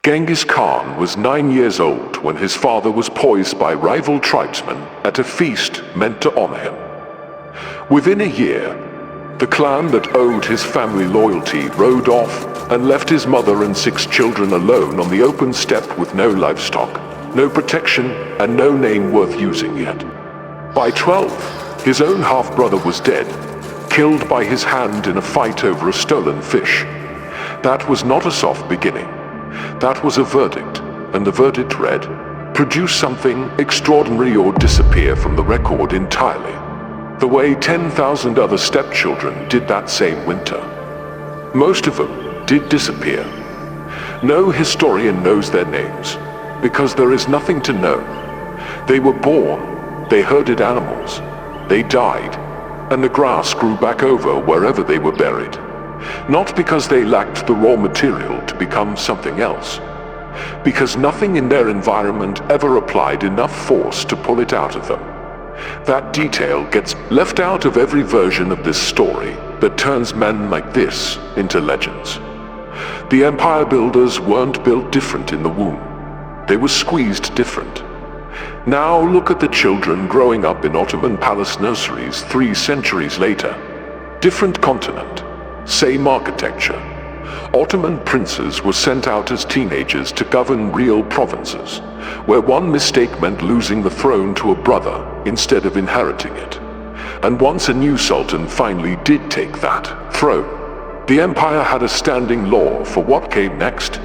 Genghis Khan was 9 years old when his father was poisoned by rival tribesmen at a feast meant to honor him. Within a year, the clan that owed his family loyalty rode off and left his mother and 6 children alone on the open steppe with no livestock, no protection, and no name worth using yet. By 12, his own half-brother was dead, killed by his hand in a fight over a stolen fish. That was not a soft beginning. That was a verdict, and the verdict read, produce something extraordinary or disappear from the record entirely. The way 10,000 other stepchildren did that same winter. Most of them did disappear. No historian knows their names, because there is nothing to know. They were born, they herded animals, they died, and the grass grew back over wherever they were buried. Not because they lacked the raw material to become something else, because nothing in their environment ever applied enough force to pull it out of them. That detail gets left out of every version of this story that turns men like this into legends. The empire builders weren't built different in the womb. They were squeezed different. Now look at the children growing up in Ottoman palace nurseries 3 centuries later. Different continent, same architecture. Ottoman princes were sent out as teenagers to govern real provinces, where one mistake meant losing the throne to a brother instead of inheriting it. And once a new sultan finally did take that throne, the empire had a standing law for what came next.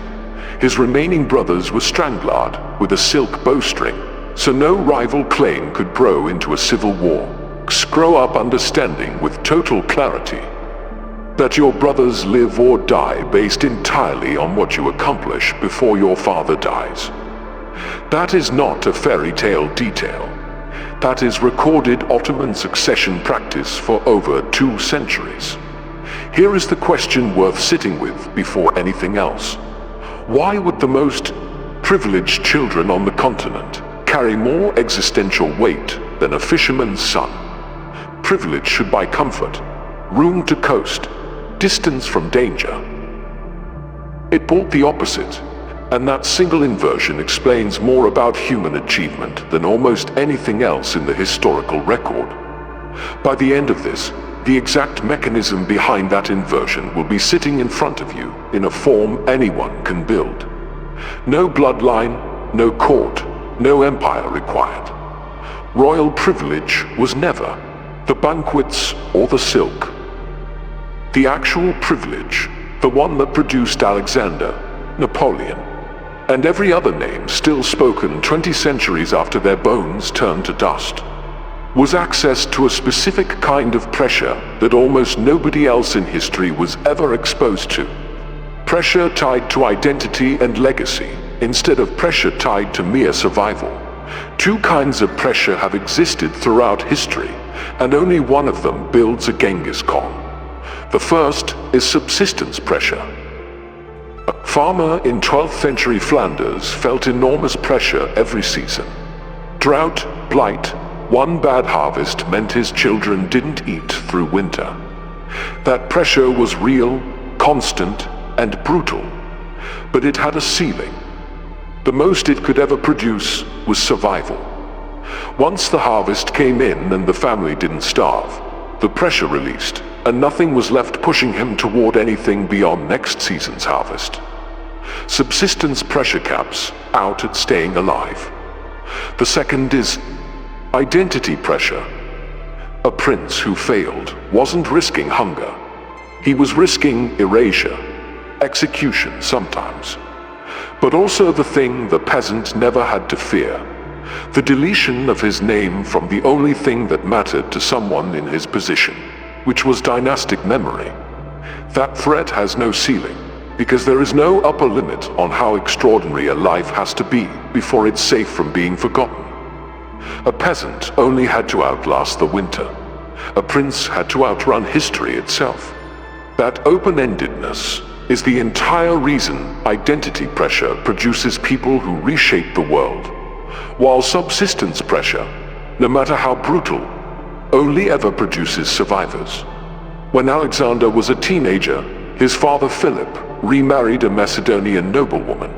His remaining brothers were strangled with a silk bowstring, so no rival claim could grow into a civil war. Grow up understanding with total clarity that your brothers live or die based entirely on what you accomplish before your father dies. That is not a fairy tale detail. That is recorded Ottoman succession practice for over 2 centuries. Here is the question worth sitting with before anything else. Why would the most privileged children on the continent carry more existential weight than a fisherman's son? Privilege should buy comfort, room to coast, distance from danger. It brought the opposite, and that single inversion explains more about human achievement than almost anything else in the historical record. By the end of this, the exact mechanism behind that inversion will be sitting in front of you in a form anyone can build. No bloodline, no court, no empire required. Royal privilege was never the banquets or the silk. The actual privilege, the one that produced Alexander, Napoleon, and every other name still spoken 20 centuries after their bones turned to dust, was access to a specific kind of pressure that almost nobody else in history was ever exposed to. Pressure tied to identity and legacy, instead of pressure tied to mere survival. 2 kinds of pressure have existed throughout history, and only one of them builds a Genghis Khan. The first is subsistence pressure. A farmer in 12th century Flanders felt enormous pressure every season. Drought, blight, one bad harvest meant his children didn't eat through winter. That pressure was real, constant, and brutal, but it had a ceiling. The most it could ever produce was survival. Once the harvest came in and the family didn't starve, the pressure released, and nothing was left pushing him toward anything beyond next season's harvest. Subsistence pressure caps out at staying alive. The second is identity pressure. A prince who failed wasn't risking hunger. He was risking erasure, execution sometimes, but also the thing the peasant never had to fear, the deletion of his name from the only thing that mattered to someone in his position, which was dynastic memory. That threat has no ceiling, because there is no upper limit on how extraordinary a life has to be before it's safe from being forgotten. A peasant only had to outlast the winter. A prince had to outrun history itself. That open-endedness is the entire reason identity pressure produces people who reshape the world, while subsistence pressure, no matter how brutal, only ever produces survivors. When Alexander was a teenager, his father Philip remarried a Macedonian noblewoman.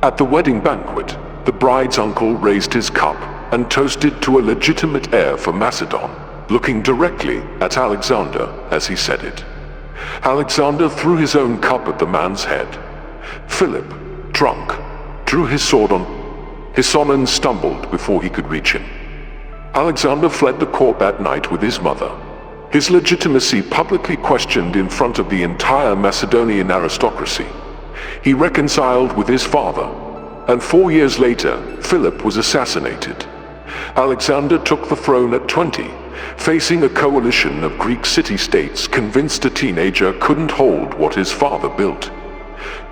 At the wedding banquet, the bride's uncle raised his cup and toasted to a legitimate heir for Macedon, looking directly at Alexander as he said it. Alexander threw his own cup at the man's head. Philip, drunk, drew his sword on his son and stumbled before he could reach him. Alexander fled the court that night with his mother, his legitimacy publicly questioned in front of the entire Macedonian aristocracy. He reconciled with his father, and 4 years later, Philip was assassinated. Alexander took the throne at 20, facing a coalition of Greek city-states convinced a teenager couldn't hold what his father built.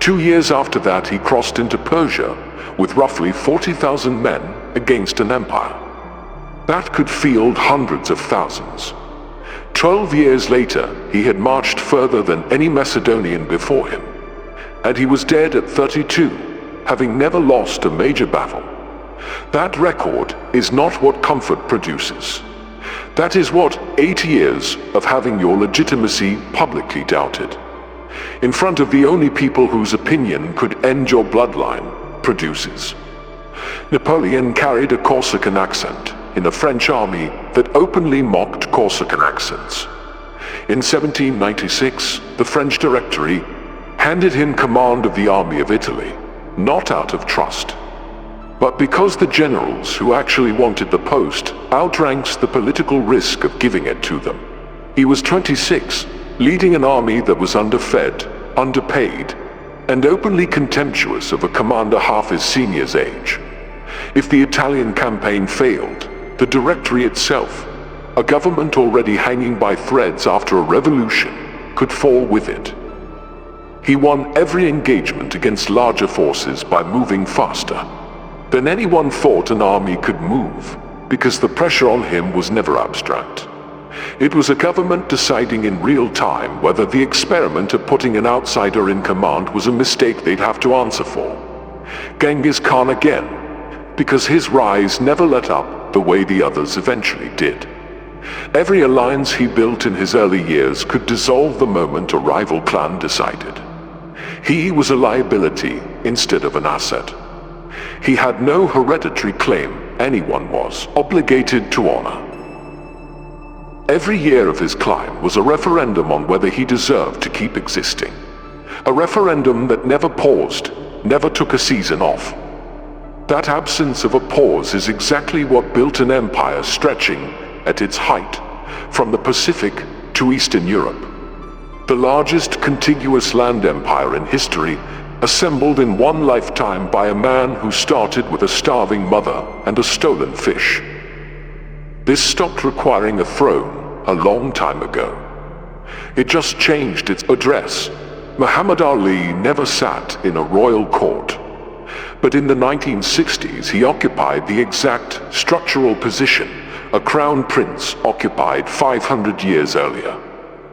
2 years after that, he crossed into Persia with roughly 40,000 men against an empire that could field hundreds of thousands. 12 years later, he had marched further than any Macedonian before him, and he was dead at 32, having never lost a major battle. That record is not what comfort produces. That is what 8 years of having your legitimacy publicly doubted, in front of the only people whose opinion could end your bloodline, produces. Napoleon carried a Corsican accent in a French army that openly mocked Corsican accents. In 1796, the French Directory handed him command of the army of Italy, not out of trust, but because the generals who actually wanted the post outranks the political risk of giving it to them. He was 26, leading an army that was underfed, underpaid, and openly contemptuous of a commander half his senior's age. If the Italian campaign failed, the Directory itself, a government already hanging by threads after a revolution, could fall with it. He won every engagement against larger forces by moving faster than anyone thought an army could move, because the pressure on him was never abstract. It was a government deciding in real time whether the experiment of putting an outsider in command was a mistake they'd have to answer for. Genghis Khan again, because his rise never let up the way the others eventually did. Every alliance he built in his early years could dissolve the moment a rival clan decided. He was a liability instead of an asset. He had no hereditary claim anyone was obligated to honor. Every year of his climb was a referendum on whether he deserved to keep existing. A referendum that never paused, never took a season off. That absence of a pause is exactly what built an empire stretching at its height from the Pacific to Eastern Europe. The largest contiguous land empire in history, assembled in one lifetime by a man who started with a starving mother and a stolen fish. This stopped requiring a throne a long time ago. It just changed its address. Muhammad Ali never sat in a royal court. But in the 1960s, he occupied the exact structural position a crown prince occupied 500 years earlier.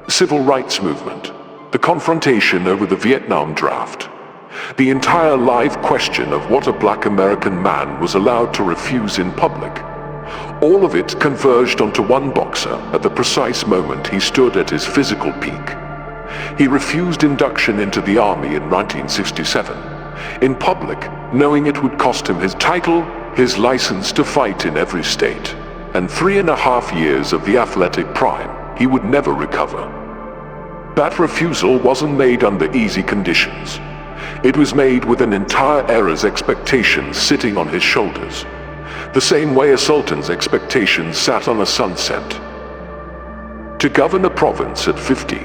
Civil rights movement, the confrontation over the Vietnam draft, the entire live question of what a black American man was allowed to refuse in public. All of it converged onto one boxer at the precise moment he stood at his physical peak. He refused induction into the army in 1967, in public, knowing it would cost him his title, his license to fight in every state, and 3.5 years of the athletic prime he would never recover. That refusal wasn't made under easy conditions. It was made with an entire era's expectations sitting on his shoulders, the same way a sultan's expectations sat on a sunset. To govern a province at 15,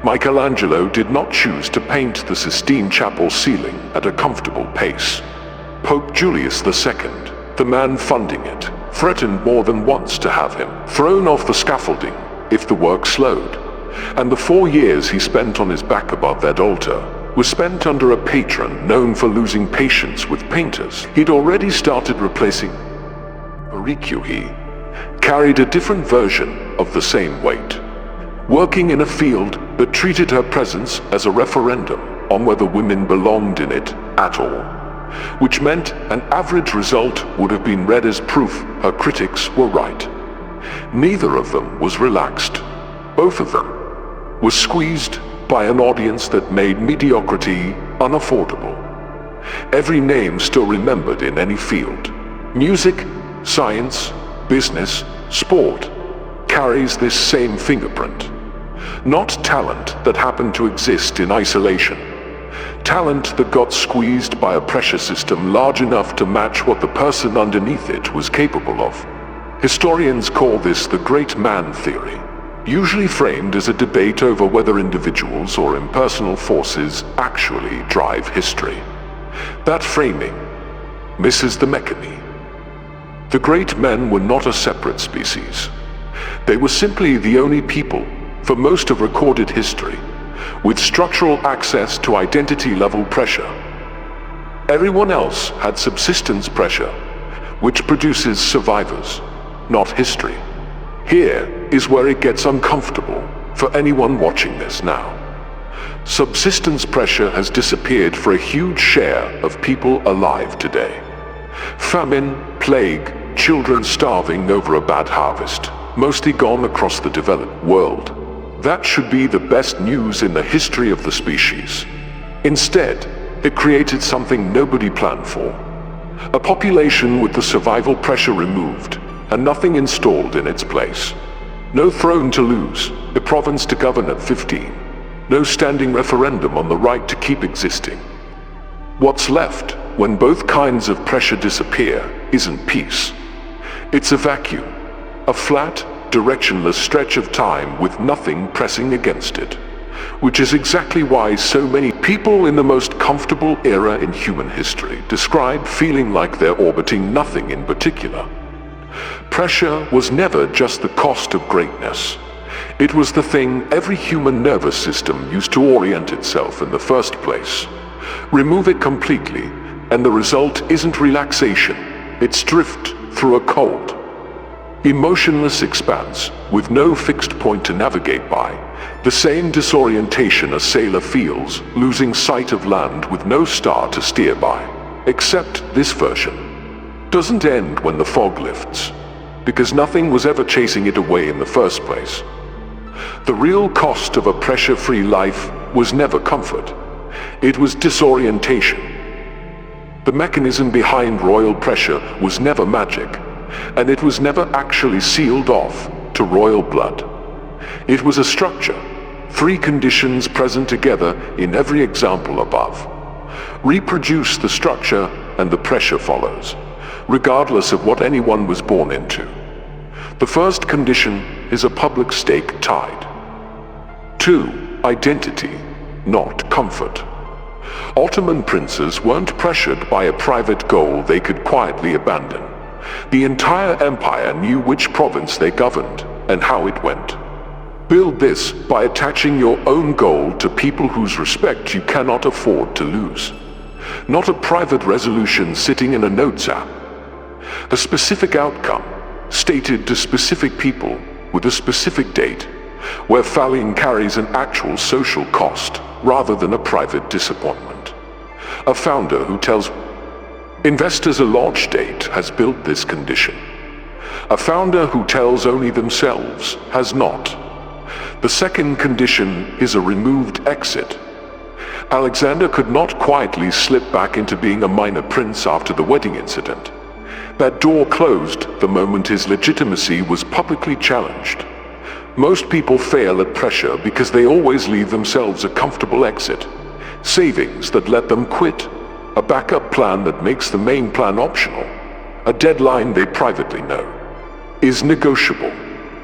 Michelangelo did not choose to paint the Sistine Chapel ceiling at a comfortable pace. Pope Julius II, the man funding it, threatened more than once to have him thrown off the scaffolding if the work slowed, and the 4 years he spent on his back above that altar was spent under a patron known for losing patience with painters he'd already started replacing. He carried a different version of the same weight, working in a field that treated her presence as a referendum on whether women belonged in it at all, which meant an average result would have been read as proof her critics were right. Neither of them was relaxed. Both of them were squeezed by an audience that made mediocrity unaffordable. Every name still remembered in any field. Music, science, business, sport carries this same fingerprint. Not talent that happened to exist in isolation. Talent that got squeezed by a pressure system large enough to match what the person underneath it was capable of. Historians call this the great man theory, usually framed as a debate over whether individuals or impersonal forces actually drive history. That framing misses the mechanic. The great men were not a separate species. They were simply the only people, for most of recorded history, with structural access to identity-level pressure. Everyone else had subsistence pressure, which produces survivors, not history. Here is where it gets uncomfortable for anyone watching this now. Subsistence pressure has disappeared for a huge share of people alive today. Famine, plague, children starving over a bad harvest, mostly gone across the developed world. That should be the best news in the history of the species. Instead, it created something nobody planned for. A population with the survival pressure removed, and nothing installed in its place. No throne to lose, a province to govern at 15. No standing referendum on the right to keep existing. What's left, when both kinds of pressure disappear, isn't peace. It's a vacuum, a flat, directionless stretch of time with nothing pressing against it. Which is exactly why so many people in the most comfortable era in human history describe feeling like they're orbiting nothing in particular. Pressure was never just the cost of greatness. It was the thing every human nervous system used to orient itself in the first place. Remove it completely, and the result isn't relaxation, it's drift through a cold, emotionless expanse with no fixed point to navigate by, the same disorientation a sailor feels losing sight of land with no star to steer by. Except this version doesn't end when the fog lifts, because nothing was ever chasing it away in the first place. The real cost of a pressure-free life was never comfort. It was disorientation. The mechanism behind royal pressure was never magic, and it was never actually sealed off to royal blood. It was a structure, 3 conditions present together in every example above. Reproduce the structure and the pressure follows, regardless of what anyone was born into. The first condition is a public stake tied. 2. Identity, not comfort. Ottoman princes weren't pressured by a private goal they could quietly abandon. The entire empire knew which province they governed and how it went. Build this by attaching your own goal to people whose respect you cannot afford to lose. Not a private resolution sitting in a notes app. A specific outcome, stated to specific people with a specific date, where failing carries an actual social cost rather than a private disappointment. A founder who tells investors a launch date has built this condition. A founder who tells only themselves has not. The second condition is a removed exit. Alexander could not quietly slip back into being a minor prince after the wedding incident. That door closed the moment his legitimacy was publicly challenged. Most people fail at pressure because they always leave themselves a comfortable exit. Savings that let them quit. A backup plan that makes the main plan optional. A deadline they privately know is negotiable.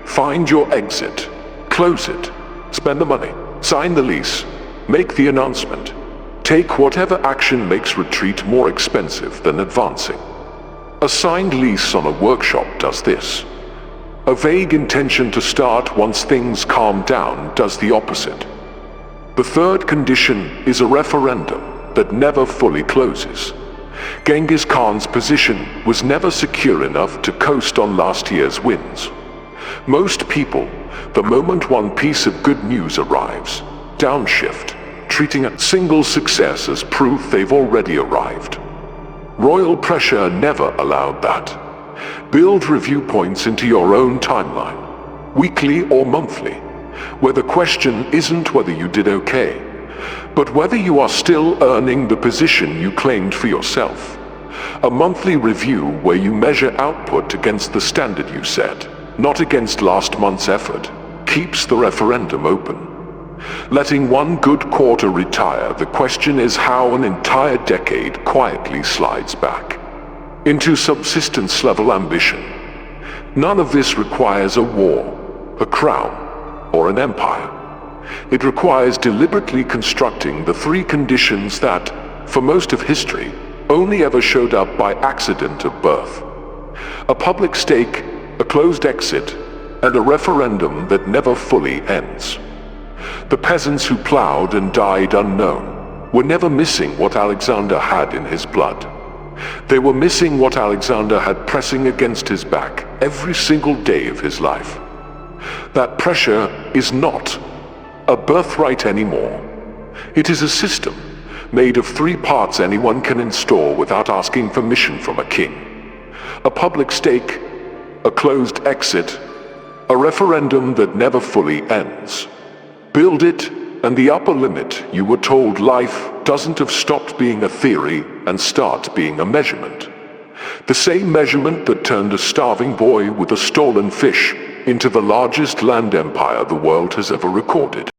Find your exit. Close it. Spend the money. Sign the lease. Make the announcement. Take whatever action makes retreat more expensive than advancing. A signed lease on a workshop does this. A vague intention to start once things calm down does the opposite. The third condition is a referendum that never fully closes. Genghis Khan's position was never secure enough to coast on last year's wins. Most people, the moment one piece of good news arrives, downshift, treating a single success as proof they've already arrived. Royal pressure never allowed that. Build review points into your own timeline, weekly or monthly, where the question isn't whether you did okay, but whether you are still earning the position you claimed for yourself. A monthly review where you measure output against the standard you set, not against last month's effort, keeps the referendum open. Letting one good quarter retire, the question is how an entire decade quietly slides back into subsistence-level ambition. None of this requires a war, a crown, or an empire. It requires deliberately constructing the three conditions that, for most of history, only ever showed up by accident of birth. A public stake, a closed exit, and a referendum that never fully ends. The peasants who plowed and died unknown were never missing what Alexander had in his blood. They were missing what Alexander had pressing against his back every single day of his life. That pressure is not a birthright anymore. It is a system made of three parts anyone can install without asking permission from a king. A public stake, a closed exit, a referendum that never fully ends. Build it, and the upper limit, you were told life doesn't have stopped being a theory and start being a measurement. The same measurement that turned a starving boy with a stolen fish into the largest land empire the world has ever recorded.